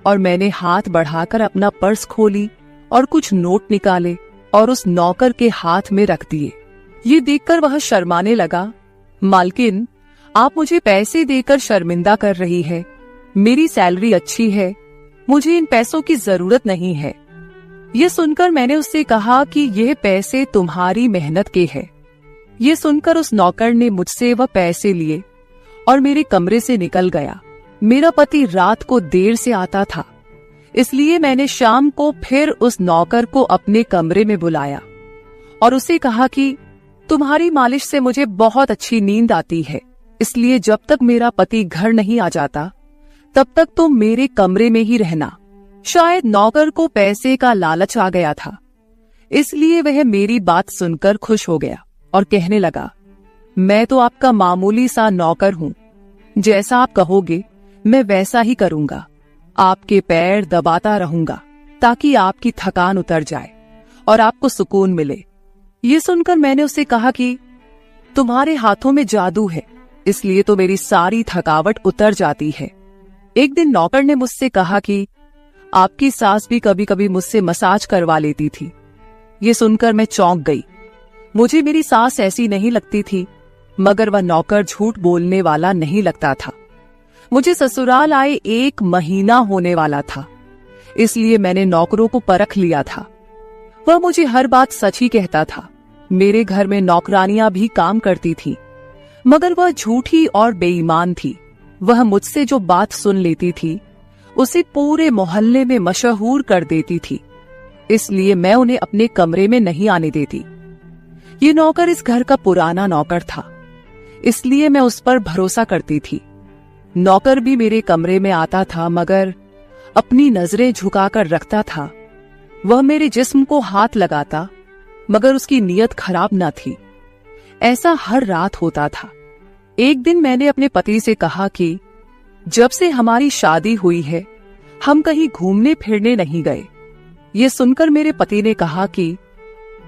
और मैंने हाथ बढ़ाकर अपना पर्स खोली और कुछ नोट निकाले और उस नौकर के हाथ में रख दिए। ये देखकर वह शर्माने लगा। मालकिन, आप मुझे पैसे देकर शर्मिंदा कर रही है। मेरी सैलरी अच्छी है, मुझे इन पैसों की जरूरत नहीं है। ये सुनकर मैंने उससे कहा कि यह पैसे तुम्हारी मेहनत के हैं। ये सुनकर उस नौकर ने मुझसे वह पैसे लिए और मेरे कमरे से निकल गया। मेरा पति रात को देर से आता था, इसलिए मैंने शाम को फिर उस नौकर को अपने कमरे में बुलाया और उसे कहा कि तुम्हारी मालिश से मुझे बहुत अच्छी नींद आती है, इसलिए जब तक मेरा पति घर नहीं आ जाता तब तक तुम मेरे कमरे में ही रहना। शायद नौकर को पैसे का लालच आ गया था, इसलिए वह मेरी बात सुनकर खुश हो गया और कहने लगा, मैं तो आपका मामूली सा नौकर हूँ, जैसा आप कहोगे मैं वैसा ही करूंगा। आपके पैर दबाता रहूंगा ताकि आपकी थकान उतर जाए और आपको सुकून मिले। ये सुनकर मैंने उससे कहा कि तुम्हारे हाथों में जादू है, इसलिए तो मेरी सारी थकावट उतर जाती है। एक दिन नौकर ने मुझसे कहा कि आपकी सास भी कभी कभी मुझसे मसाज करवा लेती थी। ये सुनकर मैं चौंक गई। मुझे मेरी सास ऐसी नहीं लगती थी, मगर वह नौकर झूठ बोलने वाला नहीं लगता था। मुझे ससुराल आए 1 महीना होने वाला था, इसलिए मैंने नौकरों को परख लिया था। वह मुझे हर बात सच ही कहता था। मेरे घर में नौकरानियां भी काम करती थी, मगर वह झूठी और बेईमान थी। वह मुझसे जो बात सुन लेती थी उसे पूरे मोहल्ले में मशहूर कर देती थी, इसलिए मैं उन्हें अपने कमरे में नहीं आने देती। ये नौकर इस घर का पुराना नौकर था, इसलिए मैं उस पर भरोसा करती थी। नौकर भी मेरे कमरे में आता था, मगर अपनी नजरें झुकाकर रखता था। वह मेरे जिस्म को हाथ लगाता, मगर उसकी नीयत खराब न थी। ऐसा हर रात होता था। एक दिन मैंने अपने पति से कहा कि जब से हमारी शादी हुई है हम कहीं घूमने फिरने नहीं गए। ये सुनकर मेरे पति ने कहा कि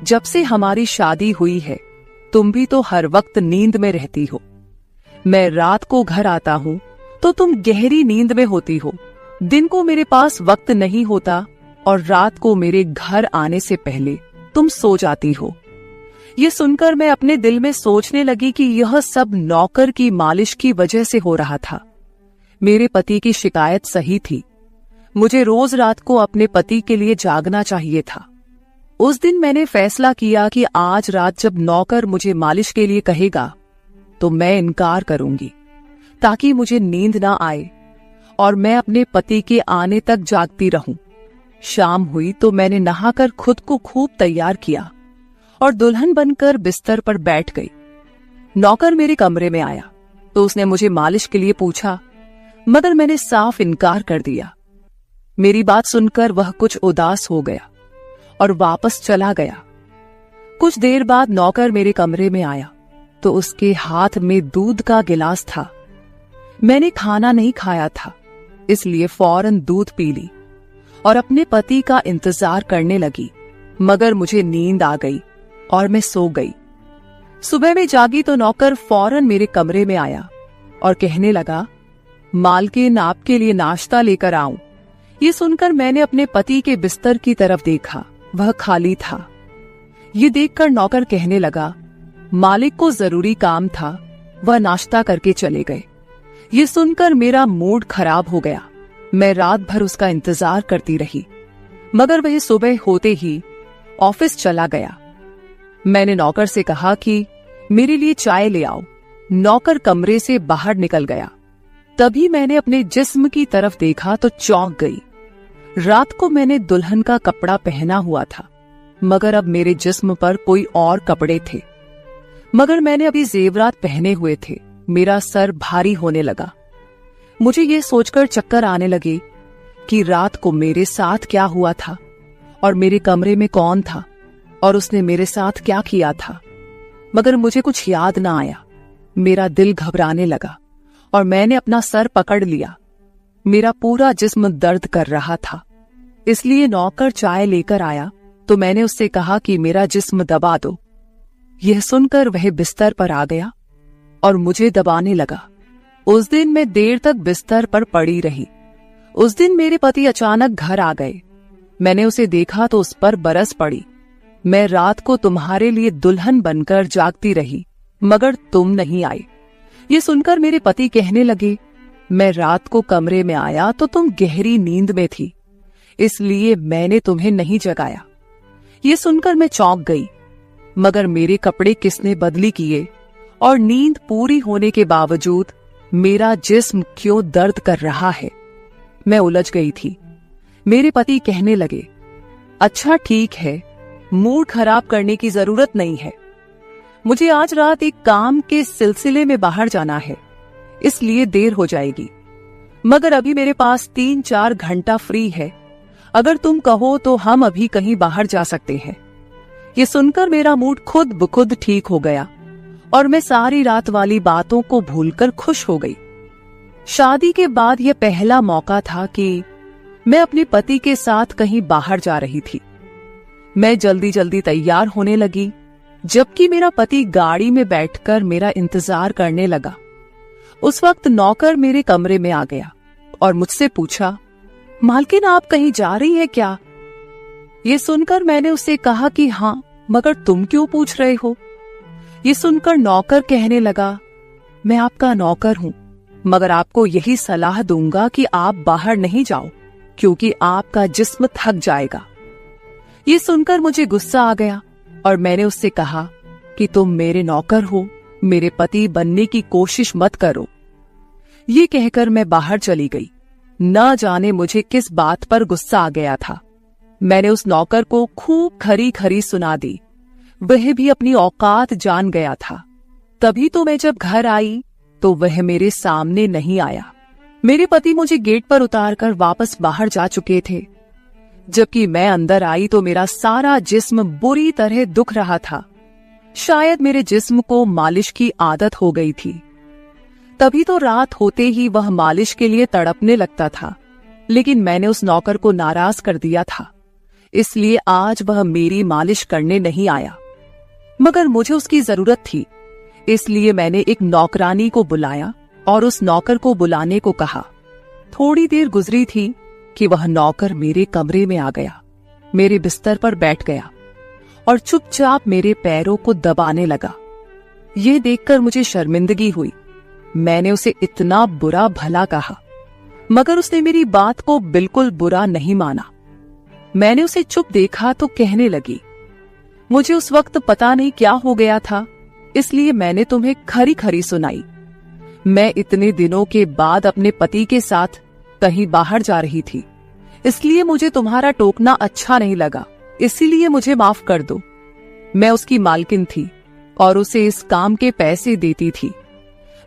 जब से हमारी शादी हुई है तुम भी तो हर वक्त नींद में रहती हो। मैं रात को घर आता हूँ तो तुम गहरी नींद में होती हो। दिन को मेरे पास वक्त नहीं होता और रात को मेरे घर आने से पहले तुम सो जाती हो। ये सुनकर मैं अपने दिल में सोचने लगी कि यह सब नौकर की मालिश की वजह से हो रहा था। मेरे पति की शिकायत सही थी। मुझे रोज रात को अपने पति के लिए जागना चाहिए था। उस दिन मैंने फैसला किया कि आज रात जब नौकर मुझे मालिश के लिए कहेगा तो मैं इनकार करूंगी, ताकि मुझे नींद ना आए और मैं अपने पति के आने तक जागती रहूं। शाम हुई तो मैंने नहाकर खुद को खूब तैयार किया और दुल्हन बनकर बिस्तर पर बैठ गई। नौकर मेरे कमरे में आया तो उसने मुझे मालिश के लिए पूछा, मगर मैंने साफ इनकार कर दिया। मेरी बात सुनकर वह कुछ उदास हो गया और वापस चला गया। कुछ देर बाद नौकर मेरे कमरे में आया तो उसके हाथ में दूध का गिलास था। मैंने खाना नहीं खाया था, इसलिए फौरन दूध पी ली और अपने पति का इंतजार करने लगी, मगर मुझे नींद आ गई और मैं सो गई। सुबह में जागी तो नौकर फौरन मेरे कमरे में आया और कहने लगा, मालकिन आपके लिए नाश्ता लेकर आऊं। ये सुनकर मैंने अपने पति के बिस्तर की तरफ देखा, वह खाली था। ये देखकर नौकर कहने लगा, मालिक को जरूरी काम था, वह नाश्ता करके चले गए। ये सुनकर मेरा मूड खराब हो गया। मैं रात भर उसका इंतजार करती रही, मगर वह सुबह होते ही ऑफिस चला गया। मैंने नौकर से कहा कि मेरे लिए चाय ले आओ। नौकर कमरे से बाहर निकल गया। तभी मैंने अपने जिस्म की तरफ देखा तो चौंक गई। रात को मैंने दुल्हन का कपड़ा पहना हुआ था, मगर अब मेरे जिस्म पर कोई और कपड़े थे। मगर मैंने अभी जेवरात पहने हुए थे। मेरा सर भारी होने लगा। मुझे ये सोचकर चक्कर आने लगे कि रात को मेरे साथ क्या हुआ था और मेरे कमरे में कौन था और उसने मेरे साथ क्या किया था, मगर मुझे कुछ याद ना आया। मेरा दिल घबराने लगा और मैंने अपना सर पकड़ लिया। मेरा पूरा जिस्म दर्द कर रहा था, इसलिए नौकर चाय लेकर आया तो मैंने उससे कहा कि मेरा जिस्म दबा दो। यह सुनकर वह बिस्तर पर आ गया और मुझे दबाने लगा। उस दिन मैं देर तक बिस्तर पर पड़ी रही। उस दिन मेरे पति अचानक घर आ गए। मैंने उसे देखा तो उस पर बरस पड़ी। मैं रात को तुम्हारे लिए दुल्हन बनकर जागती रही, मगर तुम नहीं आए। ये सुनकर मेरे पति कहने लगे, मैं रात को कमरे में आया तो तुम गहरी नींद में थी, इसलिए मैंने तुम्हें नहीं जगाया। ये सुनकर मैं चौंक गई, मगर मेरे कपड़े किसने बदली किए और नींद पूरी होने के बावजूद मेरा जिस्म क्यों दर्द कर रहा है? मैं उलझ गई थी। मेरे पति कहने लगे, अच्छा ठीक है, मूड खराब करने की जरूरत नहीं है। मुझे आज रात एक काम के सिलसिले में बाहर जाना है, इसलिए देर हो जाएगी, मगर अभी मेरे पास 3-4 घंटा फ्री है। अगर तुम कहो तो हम अभी कहीं बाहर जा सकते हैं। ये सुनकर मेरा मूड खुद ब खुद ठीक हो गया और मैं सारी रात वाली बातों को भूलकर खुश हो गई। शादी के बाद यह पहला मौका था कि मैं अपने पति के साथ कहीं बाहर जा रही थी। मैं जल्दी जल्दी तैयार होने लगी, जबकि मेरा पति गाड़ी में बैठकर मेरा इंतजार करने लगा। उस वक्त नौकर मेरे कमरे में आ गया और मुझसे पूछा, मालकिन आप कहीं जा रही हैं क्या? ये सुनकर मैंने उससे कहा कि हाँ, मगर तुम क्यों पूछ रहे हो? ये सुनकर नौकर कहने लगा, मैं आपका नौकर हूं, मगर आपको यही सलाह दूंगा कि आप बाहर नहीं जाओ, क्योंकि आपका जिस्म थक जाएगा। ये सुनकर मुझे गुस्सा आ गया और मैंने उससे कहा कि तुम मेरे नौकर हो, मेरे पति बनने की कोशिश मत करो। ये कहकर मैं बाहर चली गई। न जाने मुझे किस बात पर गुस्सा आ गया था। मैंने उस नौकर को खूब खरी खरी सुना दी। वह भी अपनी औकात जान गया था। तभी तो मैं जब घर आई तो वह मेरे सामने नहीं आया। मेरे पति मुझे गेट पर उतारकर वापस बाहर जा चुके थे। जबकि मैं अंदर आई तो मेरा सारा जिस्म बुरी तरह दुख रहा था। शायद मेरे जिस्म को मालिश की आदत हो गई थी। तभी तो रात होते ही वह मालिश के लिए तड़पने लगता था, लेकिन मैंने उस नौकर को नाराज कर दिया था, इसलिए आज वह मेरी मालिश करने नहीं आया। मगर मुझे उसकी जरूरत थी, इसलिए मैंने एक नौकरानी को बुलाया और उस नौकर को बुलाने को कहा। थोड़ी देर गुजरी थी कि वह नौकर मेरे कमरे में आ गया, मेरे बिस्तर पर बैठ गया और चुपचाप मेरे पैरों को दबाने लगा। यह देखकर मुझे शर्मिंदगी हुई। मैंने उसे इतना बुरा भला कहा, मगर उसने मेरी बात को बिल्कुल बुरा नहीं माना। मैंने उसे चुप देखा तो कहने लगी, मुझे उस वक्त पता नहीं क्या हो गया था, इसलिए मैंने तुम्हें खरी खरी सुनाई। मैं इतने दिनों के बाद अपने पति के साथ कहीं बाहर जा रही थी, इसलिए मुझे तुम्हारा टोकना अच्छा नहीं लगा, इसीलिए मुझे माफ कर दो। मैं उसकी मालकिन थी और उसे इस काम के पैसे देती थी,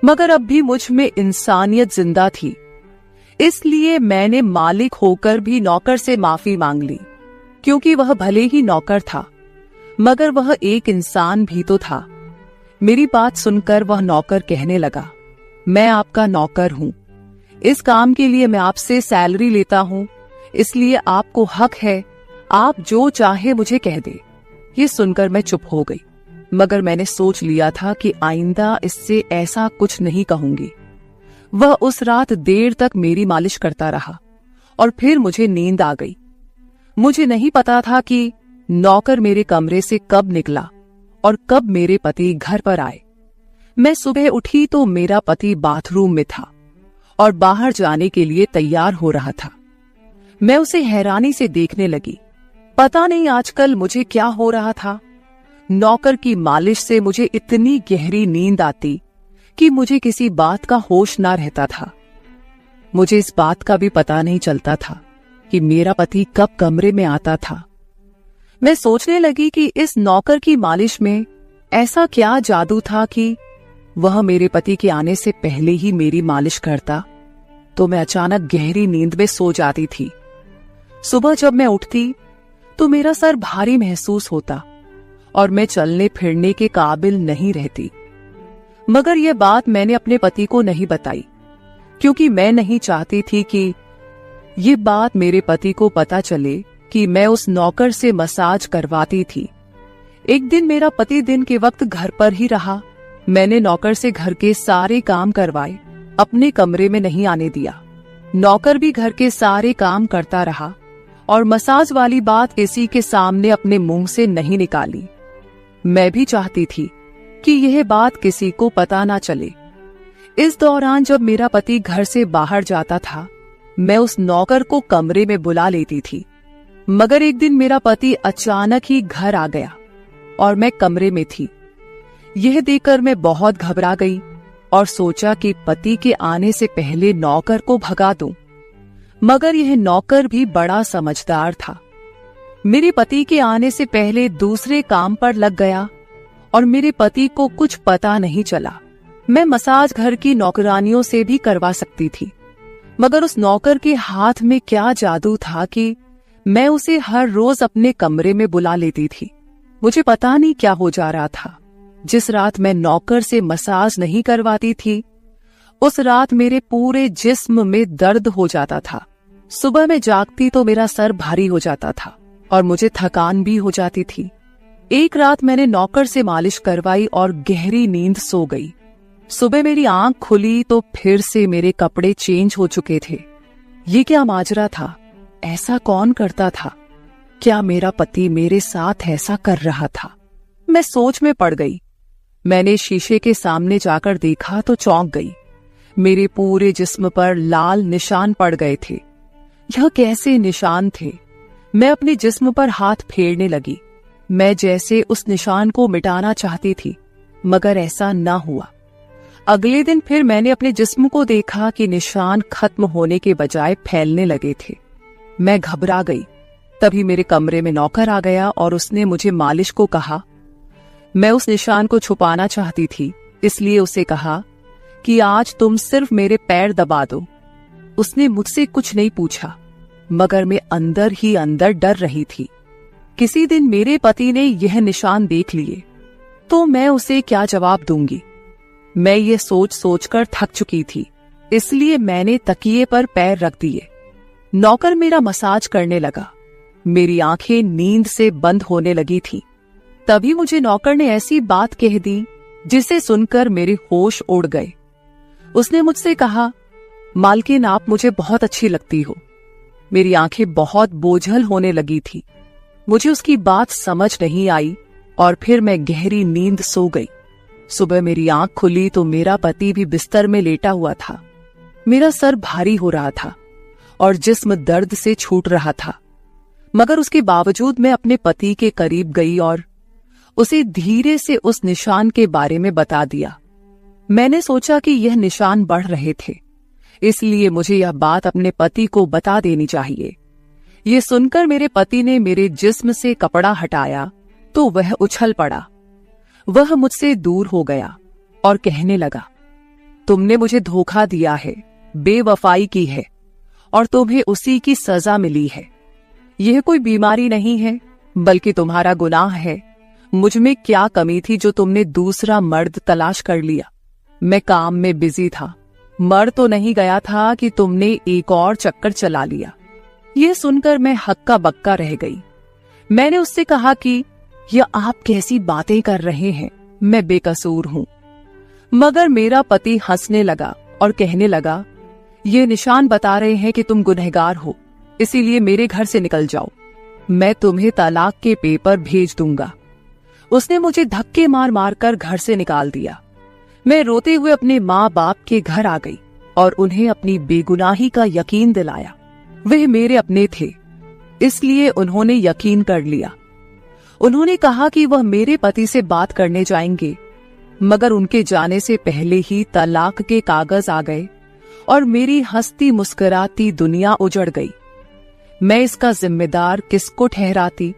मगर अब भी मुझ में इंसानियत जिंदा थी, इसलिए मैंने मालिक होकर भी नौकर से माफी मांग ली, क्योंकि वह भले ही नौकर था, मगर वह एक इंसान भी तो था। मेरी बात सुनकर वह नौकर कहने लगा, मैं आपका नौकर हूं, इस काम के लिए मैं आपसे सैलरी लेता हूं, इसलिए आपको हक है, आप जो चाहे मुझे कह दे। ये सुनकर मैं चुप हो गई, मगर मैंने सोच लिया था कि आइंदा इससे ऐसा कुछ नहीं कहूंगी। वह उस रात देर तक मेरी मालिश करता रहा और फिर मुझे नींद आ गई। मुझे नहीं पता था कि नौकर मेरे कमरे से कब निकला और कब मेरे पति घर पर आए। मैं सुबह उठी तो मेरा पति बाथरूम में था और बाहर जाने के लिए तैयार हो रहा था। मैं उसे हैरानी से देखने लगी। पता नहीं आजकल मुझे क्या हो रहा था। नौकर की मालिश से मुझे इतनी गहरी नींद आती कि मुझे किसी बात का होश ना रहता था। मुझे इस बात का भी पता नहीं चलता था कि मेरा पति कब कमरे में आता था। मैं सोचने लगी कि इस नौकर की मालिश में ऐसा क्या जादू था कि वह मेरे पति के आने से पहले ही मेरी मालिश करता, तो मैं अचानक गहरी नींद में सो जाती थी। सुबह जब मैं उठती तो मेरा सर भारी महसूस होता और मैं चलने फिरने के काबिल नहीं रहती। मगर यह बात मैंने अपने पति को नहीं बताई, क्योंकि मैं नहीं चाहती थी कि ये बात मेरे पति को पता चले कि मैं उस नौकर से मसाज करवाती थी। एक दिन मेरा पति दिन के वक्त घर पर ही रहा। मैंने नौकर से घर के सारे काम करवाए, अपने कमरे में नहीं आने दिया। नौकर भी घर के सारे काम करता रहा और मसाज वाली बात किसी के सामने अपने मुंह से नहीं निकाली। मैं भी चाहती थी कि यह बात किसी को पता ना चले। इस दौरान जब मेरा पति घर से बाहर जाता था, मैं उस नौकर को कमरे में बुला लेती थी। मगर एक दिन मेरा पति अचानक ही घर आ गया और मैं कमरे में थी। यह देखकर मैं बहुत घबरा गई और सोचा कि पति के आने से पहले नौकर को भगा दूं। मगर यह नौकर भी बड़ा समझदार था। मेरे पति के आने से पहले दूसरे काम पर लग गया और मेरे पति को कुछ पता नहीं चला। मैं मसाज घर की नौकरानियों से भी करवा सकती थी, मगर उस नौकर के हाथ में क्या जादू था कि मैं उसे हर रोज अपने कमरे में बुला लेती थी। मुझे पता नहीं क्या हो जा रहा था। जिस रात मैं नौकर से मसाज नहीं करवाती थी, उस रात मेरे पूरे जिस्म में दर्द हो जाता था। सुबह में जागती तो मेरा सर भारी हो जाता था और मुझे थकान भी हो जाती थी। एक रात मैंने नौकर से मालिश करवाई और गहरी नींद सो गई। सुबह मेरी आंख खुली तो फिर से मेरे कपड़े चेंज हो चुके थे। ये क्या माजरा था? ऐसा कौन करता था? क्या मेरा पति मेरे साथ ऐसा कर रहा था? मैं सोच में पड़ गई। मैंने शीशे के सामने जाकर देखा तो चौंक गई। मेरे पूरे जिस्म पर लाल निशान पड़ गए थे। यह कैसे निशान थे? मैं अपने जिस्म पर हाथ फेरने लगी। मैं जैसे उस निशान को मिटाना चाहती थी, मगर ऐसा न हुआ। अगले दिन फिर मैंने अपने जिस्म को देखा कि निशान खत्म होने के बजाय फैलने लगे थे। मैं घबरा गई। तभी मेरे कमरे में नौकर आ गया और उसने मुझे मालिश को कहा। मैं उस निशान को छुपाना चाहती थी, इसलिए उसे कहा कि आज तुम सिर्फ मेरे पैर दबा दो। उसने मुझसे कुछ नहीं पूछा, मगर मैं अंदर ही अंदर डर रही थी। किसी दिन मेरे पति ने यह निशान देख लिए तो मैं उसे क्या जवाब दूंगी। मैं ये सोच सोचकर थक चुकी थी, इसलिए मैंने तकिए पर पैर रख दिए। नौकर मेरा मसाज करने लगा। मेरी आंखें नींद से बंद होने लगी थी। तभी मुझे नौकर ने ऐसी बात कह दी जिसे सुनकर मेरे होश उड़ गए। उसने मुझसे कहा, मालकिन आप मुझे बहुत अच्छी लगती हो। मेरी आंखें बहुत बोझल होने लगी थी। मुझे उसकी बात समझ नहीं आई और फिर मैं गहरी नींद सो गई। सुबह मेरी आंख खुली तो मेरा पति भी बिस्तर में लेटा हुआ था। मेरा सर भारी हो रहा था और जिस्म दर्द से छूट रहा था, मगर उसके बावजूद मैं अपने पति के करीब गई और उसे धीरे से उस निशान के बारे में बता दिया। मैंने सोचा कि यह निशान बढ़ रहे थे, इसलिए मुझे यह बात अपने पति को बता देनी चाहिए। ये सुनकर मेरे पति ने मेरे जिस्म से कपड़ा हटाया तो वह उछल पड़ा। वह मुझसे दूर हो गया और कहने लगा, तुमने मुझे धोखा दिया है, बेवफाई की है और तुम्हें उसी की सजा मिली है। यह कोई बीमारी नहीं है, बल्कि तुम्हारा गुनाह है। मुझ में क्या कमी थी जो तुमने दूसरा मर्द तलाश कर लिया? मैं काम में बिजी था, मर तो नहीं गया था कि तुमने एक और चक्कर चला लिया। यह सुनकर मैं हक्का बक्का रह गई। मैंने उससे कहा कि यह आप कैसी बातें कर रहे हैं, मैं बेकसूर हूं। मगर मेरा पति हंसने लगा और कहने लगा, ये निशान बता रहे हैं कि तुम गुनहगार हो, इसीलिए मेरे घर से निकल जाओ। मैं तुम्हें तलाक के पेपर भेज दूंगा। उसने मुझे धक्के मार मार कर घर से निकाल दिया। मैं रोते हुए अपने माँ बाप के घर आ गई और उन्हें अपनी बेगुनाही का यकीन दिलाया। वे मेरे अपने थे, इसलिए उन्होंने यकीन कर लिया। उन्होंने कहा कि वह मेरे पति से बात करने जाएंगे, मगर उनके जाने से पहले ही तलाक के कागज आ गए और मेरी हंसती मुस्कुराती दुनिया उजड़ गई। मैं इसका जिम्मेदार किसको ठहराती?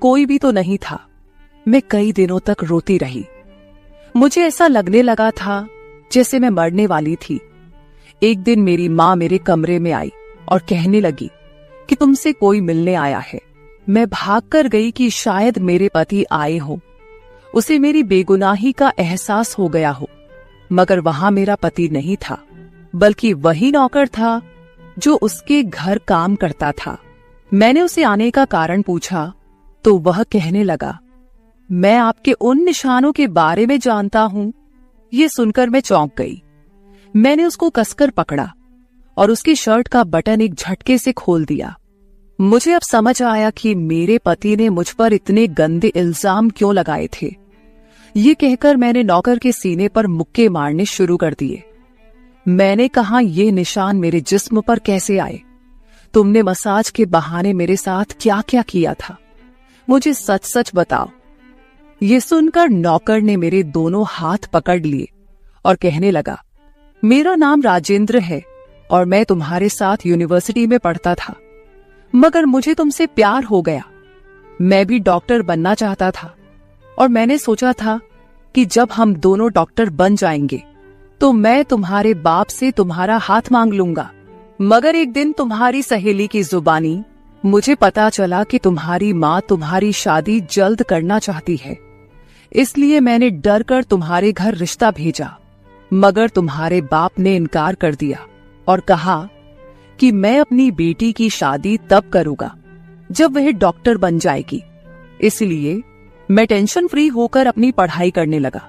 कोई भी तो नहीं था। मैं कई दिनों तक रोती रही। मुझे ऐसा लगने लगा था जैसे मैं मरने वाली थी। एक दिन मेरी माँ मेरे कमरे में आई और कहने लगी कि तुमसे कोई मिलने आया है। मैं भागकर गई कि शायद मेरे पति आए हो, उसे मेरी बेगुनाही का एहसास हो गया हो। मगर वहां मेरा पति नहीं था, बल्कि वही नौकर था जो उसके घर काम करता था। मैंने उसे आने का कारण पूछा तो वह कहने लगा, मैं आपके उन निशानों के बारे में जानता हूं। ये सुनकर मैं चौंक गई। मैंने उसको कसकर पकड़ा और उसकी शर्ट का बटन एक झटके से खोल दिया। मुझे अब समझ आया कि मेरे पति ने मुझ पर इतने गंदे इल्जाम क्यों लगाए थे। ये कहकर मैंने नौकर के सीने पर मुक्के मारने शुरू कर दिए। मैंने कहा, ये निशान मेरे जिस्म पर कैसे आए? तुमने मसाज के बहाने मेरे साथ क्या क्या किया था? मुझे सच सच बताओ। ये सुनकर नौकर ने मेरे दोनों हाथ पकड़ लिए और कहने लगा, मेरा नाम राजेंद्र है और मैं तुम्हारे साथ यूनिवर्सिटी में पढ़ता था, मगर मुझे तुमसे प्यार हो गया। मैं भी डॉक्टर बनना चाहता था और मैंने सोचा था कि जब हम दोनों डॉक्टर बन जाएंगे तो मैं तुम्हारे बाप से तुम्हारा हाथ मांग लूंगा। मगर एक दिन तुम्हारी सहेली की जुबानी मुझे पता चला कि तुम्हारी माँ तुम्हारी शादी जल्द करना चाहती है, इसलिए मैंने डर कर तुम्हारे घर रिश्ता भेजा। मगर तुम्हारे बाप ने इनकार कर दिया और कहा कि मैं अपनी बेटी की शादी तब करूंगा जब वह डॉक्टर बन जाएगी। इसलिए मैं टेंशन फ्री होकर अपनी पढ़ाई करने लगा।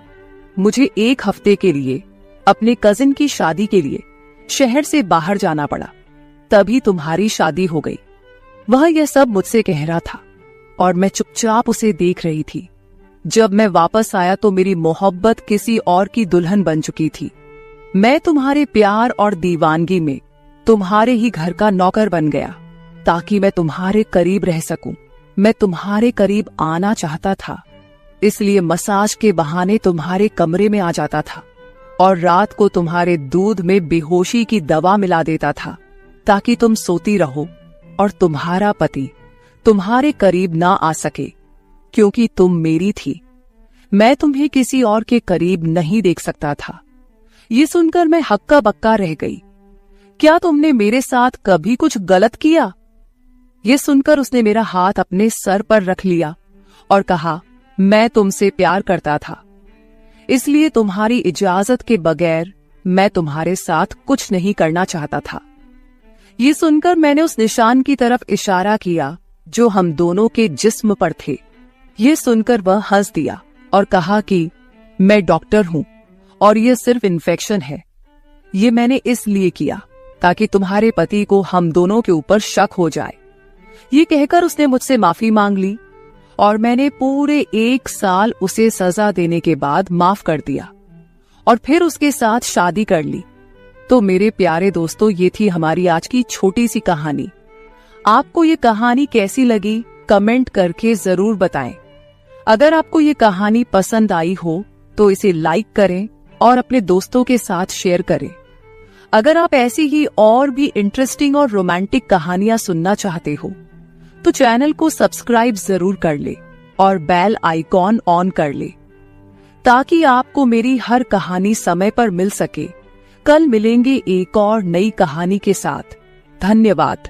मुझे 1 हफ्ते के लिए अपने कजिन की शादी के लिए शहर से बाहर जाना पड़ा, तभी तुम्हारी शादी हो गई। वह यह सब मुझसे कह रहा था और मैं चुपचाप उसे देख रही थी। जब मैं वापस आया तो मेरी मोहब्बत किसी और की दुल्हन बन चुकी थी। मैं तुम्हारे प्यार और दीवानगी में तुम्हारे ही घर का नौकर बन गया ताकि मैं तुम्हारे करीब रह सकूं। मैं तुम्हारे करीब आना चाहता था, इसलिए मसाज के बहाने तुम्हारे कमरे में आ जाता था और रात को तुम्हारे दूध में बेहोशी की दवा मिला देता था ताकि तुम सोती रहो और तुम्हारा पति तुम्हारे करीब ना आ सके, क्योंकि तुम मेरी थी। मैं तुम्हें किसी और के करीब नहीं देख सकता था। ये सुनकर मैं हक्का बक्का रह गई। क्या तुमने मेरे साथ कभी कुछ गलत किया? ये सुनकर उसने मेरा हाथ अपने सर पर रख लिया और कहा, मैं तुमसे प्यार करता था, इसलिए तुम्हारी इजाजत के बगैर मैं तुम्हारे साथ कुछ नहीं करना चाहता था। ये सुनकर मैंने उस निशान की तरफ इशारा किया जो हम दोनों के जिस्म पर थे। ये सुनकर वह हंस दिया और कहा कि मैं डॉक्टर हूं और यह सिर्फ इन्फेक्शन है। ये मैंने इसलिए किया ताकि तुम्हारे पति को हम दोनों के ऊपर शक हो जाए। ये कहकर उसने मुझसे माफी मांग ली और मैंने पूरे 1 साल उसे सजा देने के बाद माफ कर दिया और फिर उसके साथ शादी कर ली। तो मेरे प्यारे दोस्तों, ये थी हमारी आज की छोटी सी कहानी। आपको ये कहानी कैसी लगी कमेंट करके जरूर बताएं। अगर आपको ये कहानी पसंद आई हो तो इसे लाइक करें और अपने दोस्तों के साथ शेयर करें। अगर आप ऐसी ही और भी इंटरेस्टिंग और रोमांटिक कहानियां सुनना चाहते हो तो चैनल को सब्सक्राइब जरूर कर ले और बेल आइकॉन ऑन कर ले ताकि आपको मेरी हर कहानी समय पर मिल सके। कल मिलेंगे एक और नई कहानी के साथ। धन्यवाद।